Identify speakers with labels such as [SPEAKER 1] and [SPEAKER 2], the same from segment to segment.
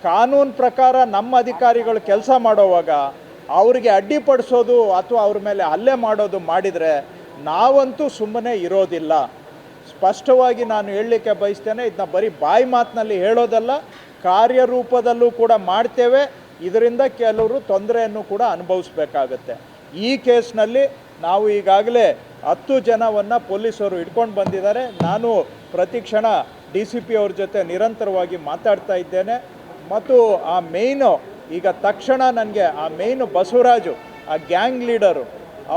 [SPEAKER 1] ಕಾನೂನು ಪ್ರಕಾರ ನಮ್ಮ ಅಧಿಕಾರಿಗಳು ಕೆಲಸ ಮಾಡೋವಾಗ ಅವರಿಗೆ ಅಡ್ಡಿಪಡಿಸೋದು ಅಥವಾ ಅವ್ರ ಮೇಲೆ ಹಲ್ಲೆ ಮಾಡೋದು ಮಾಡಿದರೆ ನಾವಂತೂ ಸುಮ್ಮನೆ ಇರೋದಿಲ್ಲ. ಸ್ಪಷ್ಟವಾಗಿ ನಾನು ಹೇಳಲಿಕ್ಕೆ ಬಯಸ್ತೇನೆ, ಇದನ್ನ ಬರೀ ಬಾಯಿ ಮಾತಿನಲ್ಲಿ ಹೇಳೋದಲ್ಲ, ಕಾರ್ಯರೂಪದಲ್ಲೂ ಕೂಡ ಮಾಡ್ತೇವೆ. ಇದರಿಂದ ಕೆಲವರು ತೊಂದರೆಯನ್ನು ಕೂಡ ಅನುಭವಿಸ್ಬೇಕಾಗತ್ತೆ. ಈ ಕೇಸ್ನಲ್ಲಿ ನಾವು ಈಗಾಗಲೇ 10 ಜನವನ್ನು ಪೊಲೀಸರು ಹಿಡ್ಕೊಂಡು ಬಂದಿದ್ದಾರೆ. ನಾನು ಪ್ರತಿಕ್ಷಣ DCP ಅವ್ರ ಜೊತೆ ನಿರಂತರವಾಗಿ ಮಾತಾಡ್ತಾ ಇದ್ದೇನೆ. ಮತ್ತು ಆ ಮೇಯ್ನು ಈಗ ತಕ್ಷಣ ನನಗೆ ಆ ಮೇಯ್ನು ಬಸವರಾಜು, ಆ ಗ್ಯಾಂಗ್ ಲೀಡರು,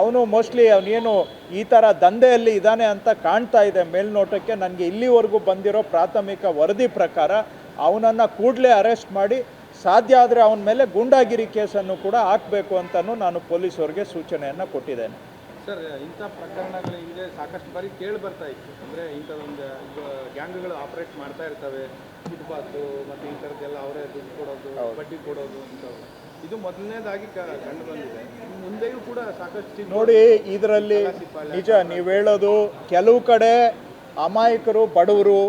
[SPEAKER 1] ಅವನು ಮೋಸ್ಟ್ಲಿ ಅವನೇನು ಈ ಥರ ದಂಧೆಯಲ್ಲಿ ಇದ್ದಾನೆ ಅಂತ ಕಾಣ್ತಾ ಇದೆ ಮೇಲ್ನೋಟಕ್ಕೆ. ನನಗೆ ಇಲ್ಲಿವರೆಗೂ ಬಂದಿರೋ ಪ್ರಾಥಮಿಕ ವರದಿ ಪ್ರಕಾರ ಅವನನ್ನು ಕೂಡಲೇ ಅರೆಸ್ಟ್ ಮಾಡಿ ಸಾಧ್ಯ ಆದರೆ ಅವನ ಮೇಲೆ ಗೂಂಡಾಗಿರಿ ಕೇಸನ್ನು ಕೂಡ ಹಾಕಬೇಕು ಅಂತಲೂ ನಾನು ಪೊಲೀಸವ್ರಿಗೆ ಸೂಚನೆಯನ್ನು ಕೊಟ್ಟಿದ್ದೇನೆ.
[SPEAKER 2] ಸರ್, ಇಂಥ ಪ್ರಕರಣಗಳು ಹಿಂದೆ ಸಾಕಷ್ಟು ಬಾರಿ ಕೇಳಿ ಬರ್ತಾ ಇತ್ತು. ಅಂದರೆ ಇಂಥದ್ದೊಂದು ಗ್ಯಾಂಗ್ಗಳು ಆಪ್ರೇಟ್ ಮಾಡ್ತಾ ಇರ್ತವೆ, ಫುಟ್ಪಾತು ಮತ್ತು ಈ ಥರದ್ದೆಲ್ಲ ಅವರೇ ದುಡ್ಡು ಕೊಡೋದು, ಬಡ್ಡಿ ಕೊಡೋದು ಇಂಥವು. ಇದು ಮೊದಲನೇದಾಗಿ ಕಂಡು ಬಂದಿದೆ. ಮುಂದೆಯೂ ಕೂಡ ಸಾಕಷ್ಟು
[SPEAKER 1] ನೋಡಿ, ಇದರಲ್ಲಿ ನಿಜ ನೀವು ಹೇಳೋದು, ಕೆಲವು ಕಡೆ ಅಮಾಯಕರು ಬಡವರು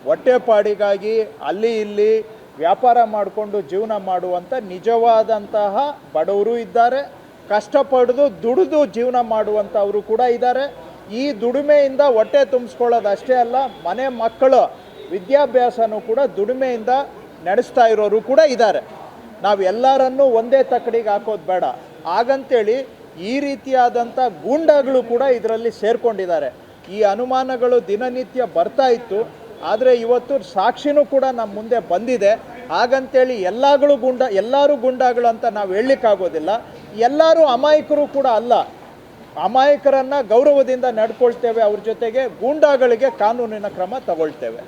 [SPEAKER 1] ಹೊಟ್ಟೆಪಾಡಿಗಾಗಿ ಅಲ್ಲಿ ಇಲ್ಲಿ ವ್ಯಾಪಾರ ಮಾಡಿಕೊಂಡು ಜೀವನ ಮಾಡುವಂಥ ನಿಜವಾದಂತಹ ಬಡವರು ಇದ್ದಾರೆ. ಕಷ್ಟಪಟ್ಟು ದುಡಿದು ಜೀವನ ಮಾಡುವಂಥವರು ಕೂಡ ಇದ್ದಾರೆ. ಈ ದುಡಿಮೆಯಿಂದ ಹೊಟ್ಟೆ ತುಂಬಿಸ್ಕೊಳ್ಳೋದು ಅಷ್ಟೇ ಅಲ್ಲ, ಮನೆ ಮಕ್ಕಳ ವಿದ್ಯಾಭ್ಯಾಸನೂ ಕೂಡ ದುಡಿಮೆಯಿಂದ ನಡೆಸ್ತಾ ಇರೋರು ಕೂಡ ಇದ್ದಾರೆ. ನಾವು ಎಲ್ಲರನ್ನೂ ಒಂದೇ ತಕ್ಕಡಿಗೆ ಹಾಕೋದು ಬೇಡ. ಹಾಗಂತೇಳಿ ಈ ರೀತಿಯಾದಂಥ ಗೂಂಡಾಗಳು ಕೂಡ ಇದರಲ್ಲಿ ಸೇರಿಕೊಂಡಿದ್ದಾರೆ. ಈ ಅನುಮಾನಗಳು ದಿನನಿತ್ಯ ಬರ್ತಾ ಇತ್ತು. ಆದರೆ ಇವತ್ತು ಸಾಕ್ಷಿನೂ ಕೂಡ ನಮ್ಮ ಮುಂದೆ ಬಂದಿದೆ. ಹಾಗಂತೇಳಿ ಎಲ್ಲರೂ ಗುಂಡಾಗಳು ಅಂತ ನಾವು ಹೇಳಲಿಕ್ಕಾಗೋದಿಲ್ಲ. ಎಲ್ಲರೂ ಅಮಾಯಕರು ಕೂಡ ಅಲ್ಲ. ಅಮಾಯಕರನ್ನು ಗೌರವದಿಂದ ನಡ್ಕೊಳ್ತೇವೆ, ಅವ್ರ ಜೊತೆಗೆ ಗೂಂಡಾಗಳಿಗೆ ಕಾನೂನಿನ ಕ್ರಮ ತಗೊಳ್ತೇವೆ.